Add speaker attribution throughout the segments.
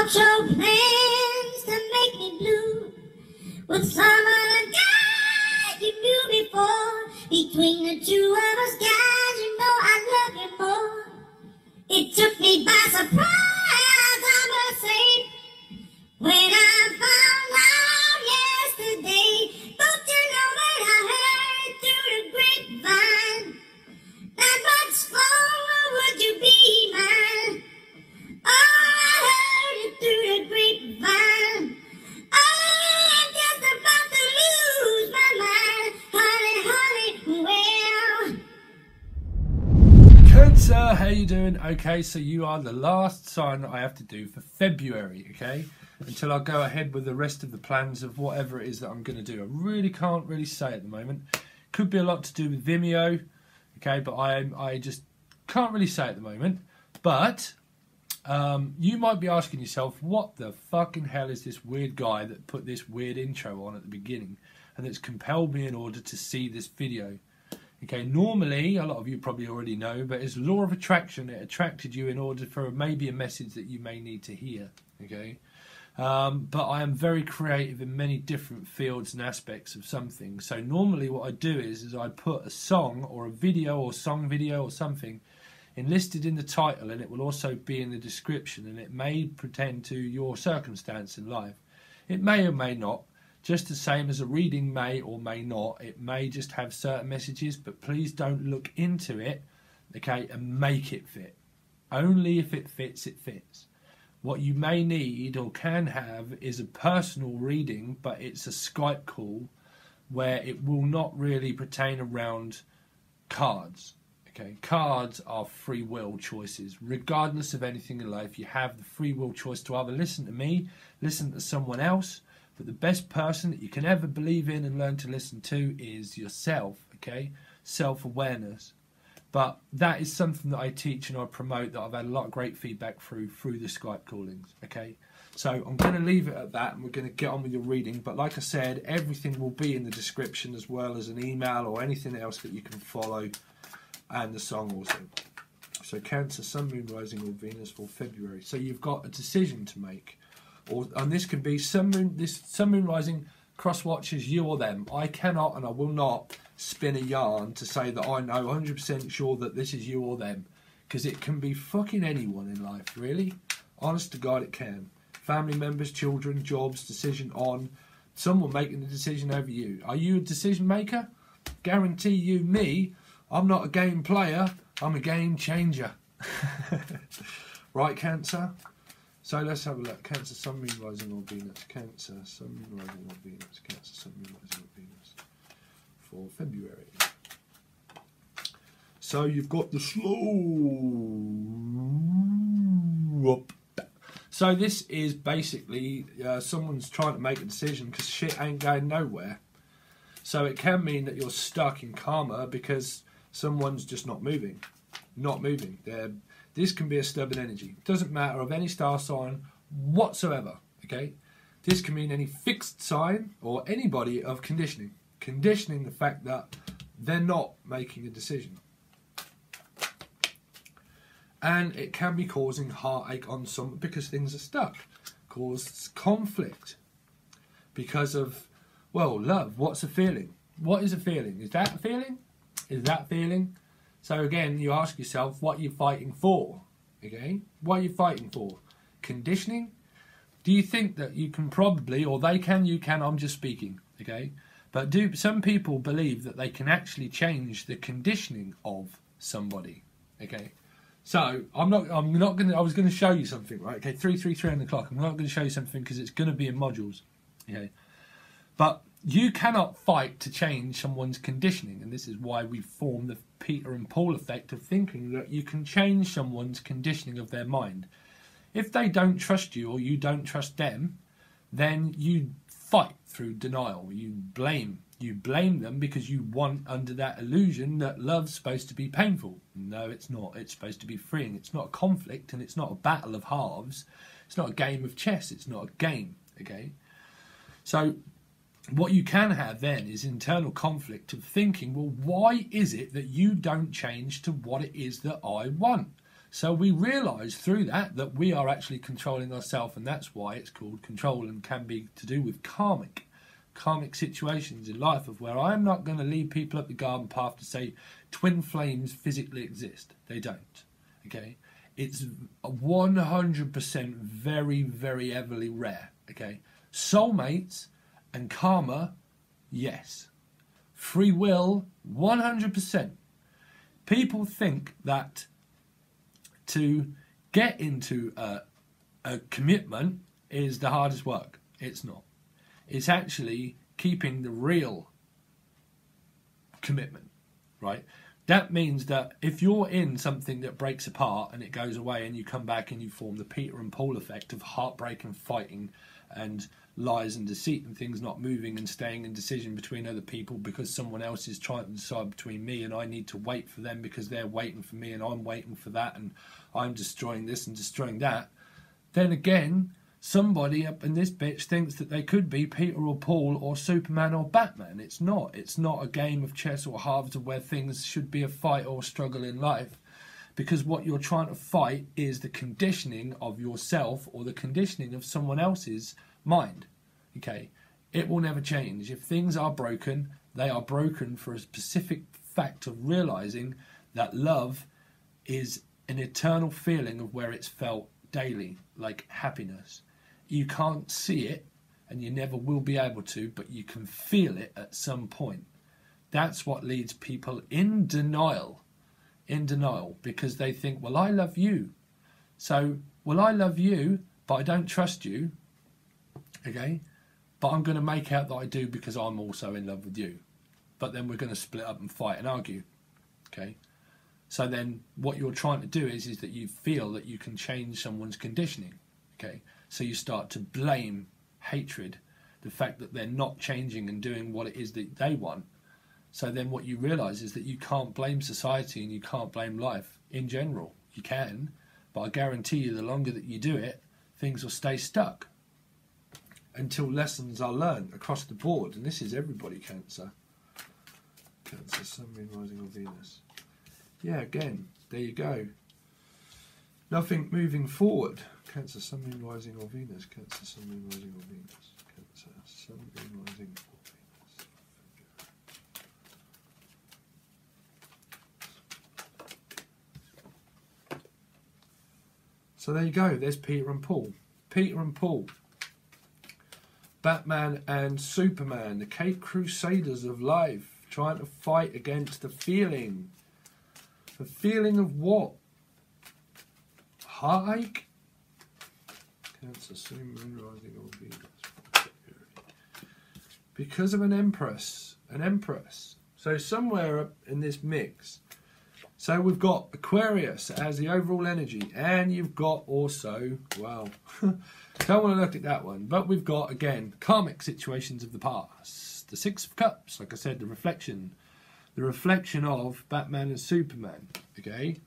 Speaker 1: about your plans to make me blue with some other guy you knew before. Between the two of us, guys, you know I love you more. It took me by surprise, I must say, when I found out yesterday. Don't you know that I heard through the grapevine that much longer would you be mine? Oh, I heard it through the grapevine. Oh, I'm just about to lose my mind. Honey, honey, well.
Speaker 2: Cancer, how you doing? Okay, so you are the last sign that I have to do for February, okay? Until I go ahead with the rest of the plans of whatever it is that I'm going to do. I really can't say at the moment. Could be a lot to do with Vimeo, okay, but I just can't really say at the moment. But you might be asking yourself, what the fucking hell is this weird guy that put this weird intro on at the beginning and that's compelled me in order to see this video? Okay, normally, a lot of you probably already know, but it's law of attraction. It attracted you in order for maybe a message that you may need to hear, okay? But I am very creative in many different fields and aspects of something. So normally what I do is I put a song or a video or song video or something enlisted in the title, and it will also be in the description, and it may pertain to your circumstance in life. It may or may not, just the same as a reading may or may not. It may just have certain messages, but please don't look into it, okay, and make it fit. Only if it fits, it fits. What you may need or can have is a personal reading, but it's a Skype call where it will not really pertain around cards. Okay, cards are free will choices. Regardless of anything in life, you have the free will choice to either listen to me, listen to someone else, but the best person that you can ever believe in and learn to listen to is yourself, okay? Self-awareness. But that is something that I teach and I promote, that I've had a lot of great feedback through the Skype callings, okay? So I'm going to leave it at that and we're going to get on with your reading. But like I said, everything will be in the description, as well as an email or anything else that you can follow, and the song also. So Cancer, Sun, Moon, Rising or Venus for February. So you've got a decision to make. And this could be Sun, Moon, Rising, cross watches, you or them. I cannot and I will not spin a yarn to say that I know 100% sure that this is you or them, because it can be fucking anyone in life, really. Honest to God, it can. Family members, children, jobs, decision on someone making the decision over you. Are you a decision maker? Guarantee you, me, I'm not a game player, I'm a game changer. Right, Cancer? So let's have a look. Cancer, Sun, Moon, Rising or Venus. Cancer, Sun, Moon, Rising or Venus. Cancer, Sun, Moon, Rising or Venus for February. So you've got the slope. So this is basically someone's trying to make a decision because shit ain't going nowhere. So it can mean that you're stuck in karma because someone's just not moving. This can be a stubborn energy. It doesn't matter of any star sign whatsoever, okay? This can mean any fixed sign or anybody of conditioning. Conditioning the fact that they're not making a decision. And it can be causing heartache on some because things are stuck. Cause conflict because of, well, love. What's a feeling? What is a feeling? Is that a feeling? Is that feeling? So again, you ask yourself, what are you fighting for? Okay? What are you fighting for? Conditioning? Do you think that you can probably, or they can, you can, I'm just speaking, okay? But do some people believe that they can actually change the conditioning of somebody? Okay? So I was going to show you something, right? Okay, 3 on the clock. I'm not going to show you something because it's going to be in modules. Okay? But you cannot fight to change someone's conditioning, and this is why we form the Peter and Paul effect of thinking that you can change someone's conditioning of their mind. If they don't trust you or you don't trust them, then you fight through denial. You blame them because you want under that illusion that love's supposed to be painful. No, it's not. It's supposed to be freeing. It's not a conflict and it's not a battle of halves. It's not a game of chess. It's not a game, okay? So what you can have then is internal conflict of thinking, well, why is it that you don't change to what it is that I want? So we realise through that we are actually controlling ourselves, and that's why it's called control, and can be to do with karmic situations in life, of where I'm not going to lead people up the garden path to say twin flames physically exist. They don't. Okay, it's 100% very, very heavily rare. Okay, soulmates and karma, yes. Free will, 100%. People think that to get into a commitment is the hardest work. It's not. It's actually keeping the real commitment, right? That means that if you're in something that breaks apart and it goes away and you come back and you form the Peter and Paul effect of heartbreak and fighting and lies and deceit and things not moving and staying in decision between other people because someone else is trying to decide between me and I need to wait for them because they're waiting for me and I'm waiting for that and I'm destroying this and destroying that, then again, somebody up in this bitch thinks that they could be Peter or Paul or Superman or Batman. It's not. It's not a game of chess or halves of where things should be a fight or struggle in life, because what you're trying to fight is the conditioning of yourself or the conditioning of someone else's mind. Okay, it will never change. If things are broken, they are broken for a specific fact of realizing that love is an eternal feeling of where it's felt daily, like happiness. You can't see it and you never will be able to, but you can feel it at some point. That's what leads people in denial, because they think, well, I love you. So, well, I love you, but I don't trust you. Okay, but I'm going to make out that I do because I'm also in love with you. But then we're going to split up and fight and argue. Okay, so then what you're trying to do is that you feel that you can change someone's conditioning. Okay, so you start to blame hatred, the fact that they're not changing and doing what it is that they want. So then what you realise is that you can't blame society and you can't blame life in general. You can, but I guarantee you the longer that you do it, things will stay stuck until lessons are learned across the board. And this is everybody, Cancer. Cancer, Sun, Moon, Rising or Venus. Yeah, again, there you go. Nothing moving forward. Cancer, Sun, Moon, Rising or Venus. Cancer, Sun, Moon, Rising or Venus. Cancer, Sun, Moon, Rising or Venus. So there you go. There's Peter and Paul. Peter and Paul. Batman and Superman, the Cape Crusaders of life, trying to fight against the feeling. The feeling of what? Heartache? Cancer, Sun, Moon, Rising or Venus. Because of an Empress. An Empress. So somewhere up in this mix. So we've got Aquarius as the overall energy. And you've got also, wow, don't want to look at that one. But we've got, again, karmic situations of the past. The Six of Cups, like I said, the reflection of Batman and Superman, okay?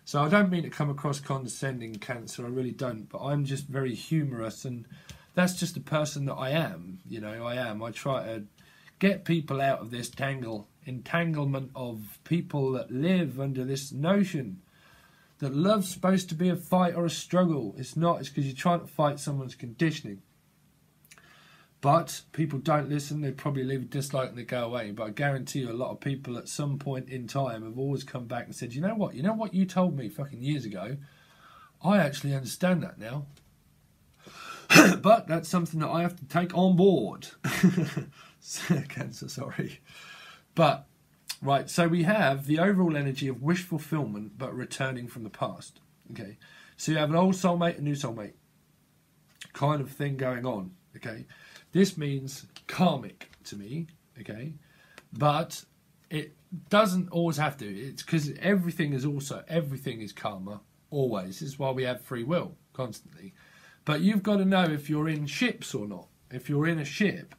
Speaker 2: So I don't mean to come across condescending, Cancer, I really don't, but I'm just very humorous, and that's just the person that I am, you know, I try to get people out of this entanglement of people that live under this notion that love's supposed to be a fight or a struggle. It's not, it's because you're trying to fight someone's conditioning. But people don't listen, they probably leave a dislike and they go away. But I guarantee you a lot of people at some point in time have always come back and said, you know what you told me fucking years ago, I actually understand that now. But that's something that I have to take on board. Cancer, sorry. But, right, so we have the overall energy of wish fulfillment but returning from the past. Okay, so you have an old soulmate, a new soulmate kind of thing going on. Okay, this means karmic to me, okay, but it doesn't always have to. It's because everything is karma, always. This is why we have free will, constantly. But you've got to know if you're in ships or not. If you're in a ship,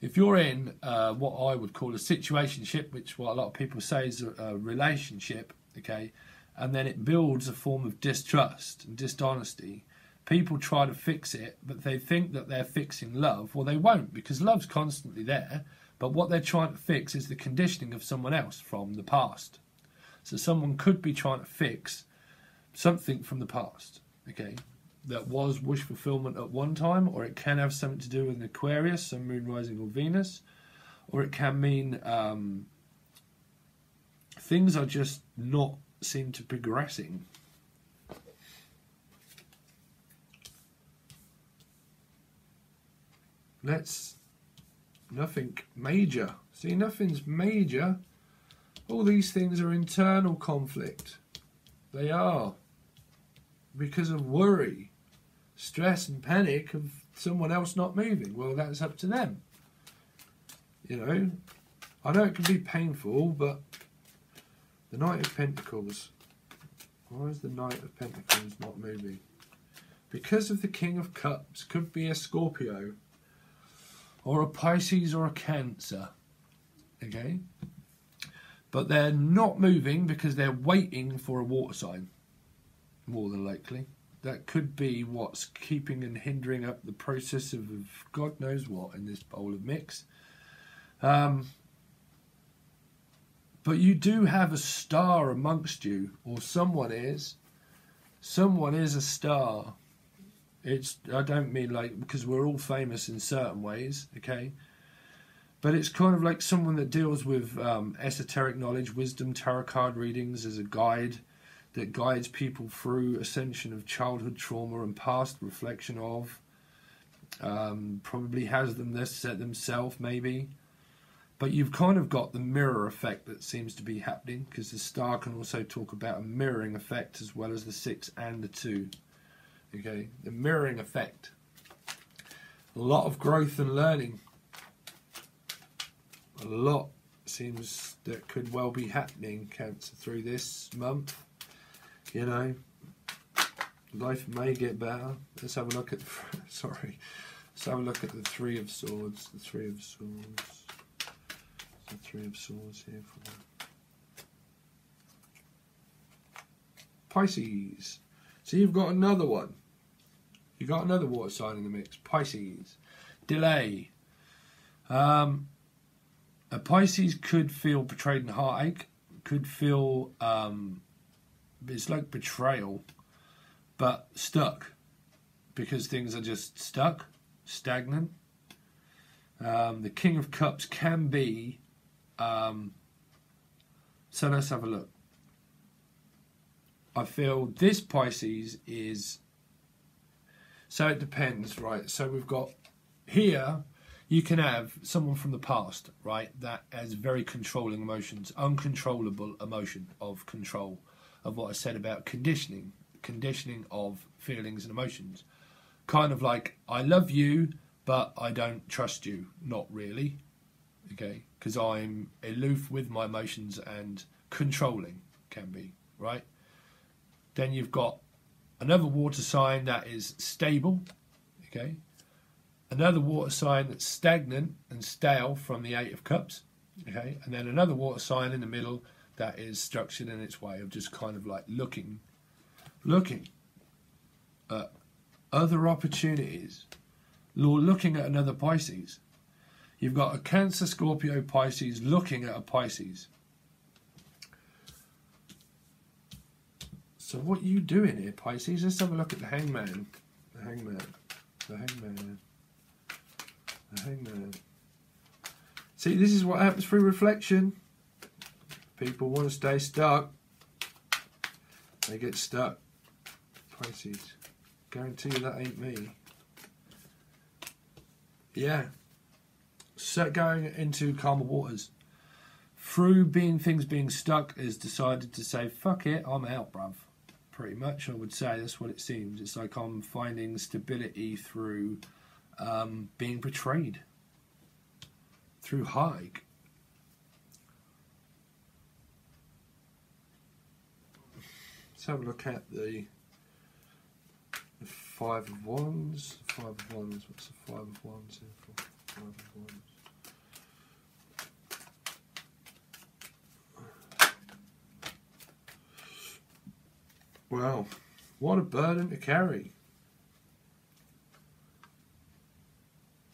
Speaker 2: if you're in what I would call a situationship, which what a lot of people say is a relationship, okay, and then it builds a form of distrust and dishonesty. People try to fix it, but they think that they're fixing love. Well, they won't, because love's constantly there. But what they're trying to fix is the conditioning of someone else from the past. So someone could be trying to fix something from the past, okay, that was wish fulfillment at one time, or it can have something to do with an Aquarius, Sun, Moon, Rising, or Venus, or it can mean things are just not seem to be progressing. Nothing major. See, nothing's major. All these things are internal conflict. They are. Because of worry, stress and panic of someone else not moving. Well, that's up to them. You know, I know it can be painful, but the Knight of Pentacles. Why is the Knight of Pentacles not moving? Because of the King of Cups. Could be a Scorpio, or a Pisces, or a Cancer. Okay? But they're not moving because they're waiting for a water sign. More than likely. That could be what's keeping and hindering up the process of God knows what in this bowl of mix. But you do have a star amongst you, or someone is. Someone is a star. I don't mean like, because we're all famous in certain ways, okay? But it's kind of like someone that deals with esoteric knowledge, wisdom, tarot card readings as a guide that guides people through ascension of childhood trauma and past reflection of. Probably has them this set themselves, maybe. But you've kind of got the mirror effect that seems to be happening, because the star can also talk about a mirroring effect as well as the 6 and the 2. Okay, the mirroring effect. A lot of growth and learning. A lot seems that could well be happening, Cancer, through this month. You know, life may get better. Let's have a look at let's have a look at the Three of Swords. The Three of Swords. The Three of Swords here for Pisces. So you've got another one. You've got another water sign in the mix. Pisces. Delay. A Pisces could feel betrayed and heartache. Could feel it's like betrayal, but stuck, because things are just stuck, stagnant. The King of Cups can be. So let's have a look. I feel this Pisces is. So it depends, right? So we've got here. You can have someone from the past, right, that has very controlling emotions, uncontrollable emotion of control, of what I said about conditioning of feelings and emotions. Kind of like, I love you, but I don't trust you. Not really, okay, because I'm aloof with my emotions and controlling, can be, right? Then you've got another water sign that is stable, okay? Another water sign that's stagnant and stale from the 8 of Cups, okay? And then another water sign in the middle that is structured in its way of just kind of like looking at other opportunities, looking at another Pisces. You've got a Cancer, Scorpio, Pisces looking at a Pisces. So what are you doing here, Pisces? Let's have a look at the Hangman. The Hangman. The Hangman. The Hangman. See, this is what happens through reflection. People want to stay stuck. They get stuck. Pisces. Guarantee you that ain't me. Yeah. So going into calmer waters. Through things being stuck, is decided to say, fuck it, I'm out, bruv. Pretty much, I would say. That's what it seems. It's like I'm finding stability through being betrayed. Through heartache. Let's have a look at the 5 of Wands. 5 of Wands. What's the 5 of Wands here for? 5 of Wands. Wow, what a burden to carry.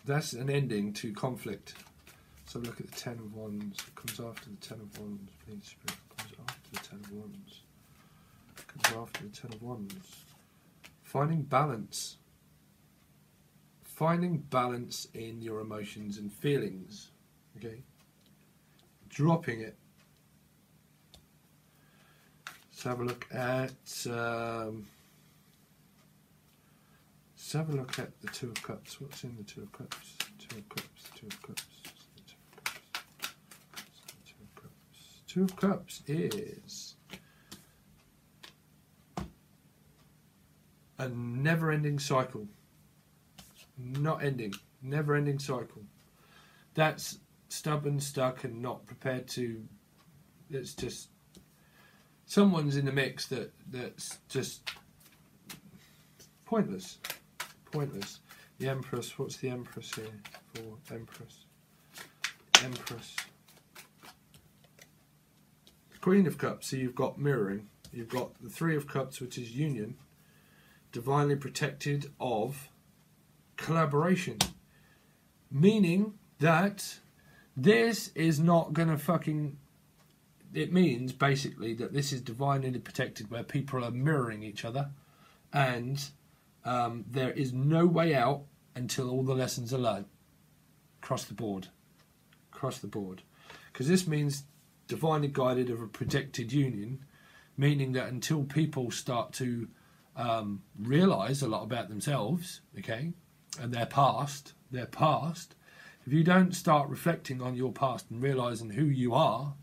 Speaker 2: That's an ending to conflict. So look at the 10 of Wands. It comes after the 10 of Wands. Please, Spirit, comes after the 10 of Wands. It comes after the Ten of Wands. Finding balance. Finding balance in your emotions and feelings. Okay? Dropping it. Let's have a look at the Two of Cups. What's in the Two of Cups? Two of Cups, Two of Cups, Two of Cups. Two of Cups is a never-ending cycle. Not ending. Never-ending cycle. That's stubborn, stuck, and not prepared to. That's just someone's in the mix that's just pointless. Pointless. The Empress. What's the Empress here for? Empress. Empress. Queen of Cups. So you've got mirroring. You've got the Three of Cups, which is union. Divinely protected of collaboration. Meaning that this is not going to fucking... It means, basically, that this is divinely protected where people are mirroring each other and there is no way out until all the lessons are learned. Across the board. Across the board. Because this means divinely guided of a protected union, meaning that until people start to realise a lot about themselves, okay, and their past, if you don't start reflecting on your past and realising who you are,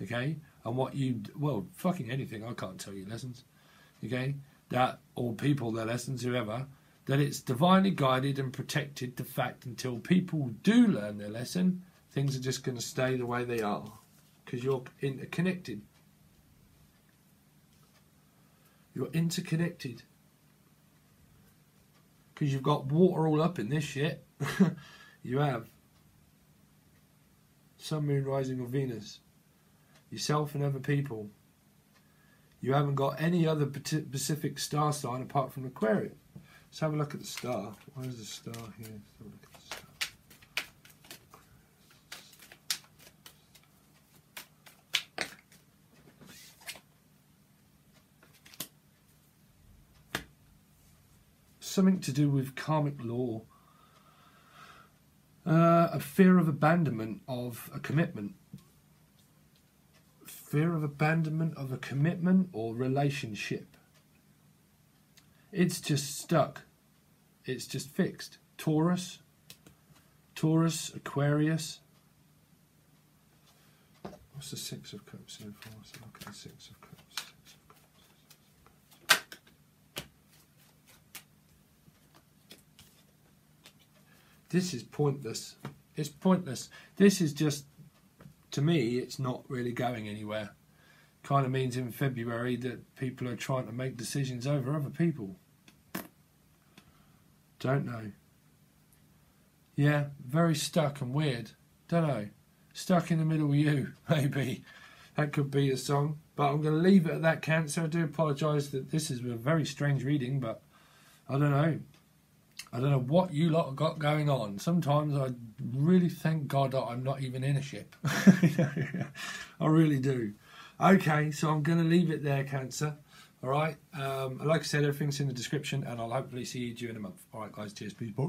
Speaker 2: okay, and what you, well, fucking anything, I can't tell you lessons, okay, that, or people, their lessons, whoever, that it's divinely guided and protected, the fact until people do learn their lesson, things are just going to stay the way they are, because you're interconnected. You're interconnected. Because you've got water all up in this shit. You have. Sun, Moon, Rising, or Venus. Yourself and other people. You haven't got any other specific star sign apart from Aquarius. Let's have a look at the star. Where's the star here? Let's have a look at the star. Something to do with karmic law. A fear of abandonment of a commitment. Fear of abandonment of a commitment or relationship. It's just stuck. It's just fixed. Taurus, Aquarius. What's the Six of Cups here for? Let's look at the Six of Cups. This is pointless. It's pointless. This is just, to me, it's not really going anywhere. Kind of means in February that people are trying to make decisions over other people. Don't know. Yeah, very stuck and weird. Don't know. Stuck in the middle of you, maybe. That could be a song. But I'm going to leave it at that, Cancer. I do apologise that this is a very strange reading, but I don't know. I don't know what you lot have got going on. Sometimes I really thank God that I'm not even in a ship. I really do. Okay, so I'm going to leave it there, Cancer. All right. Like I said, everything's in the description, and I'll hopefully see you in a month. All right, guys. Cheers. Peace. Bye.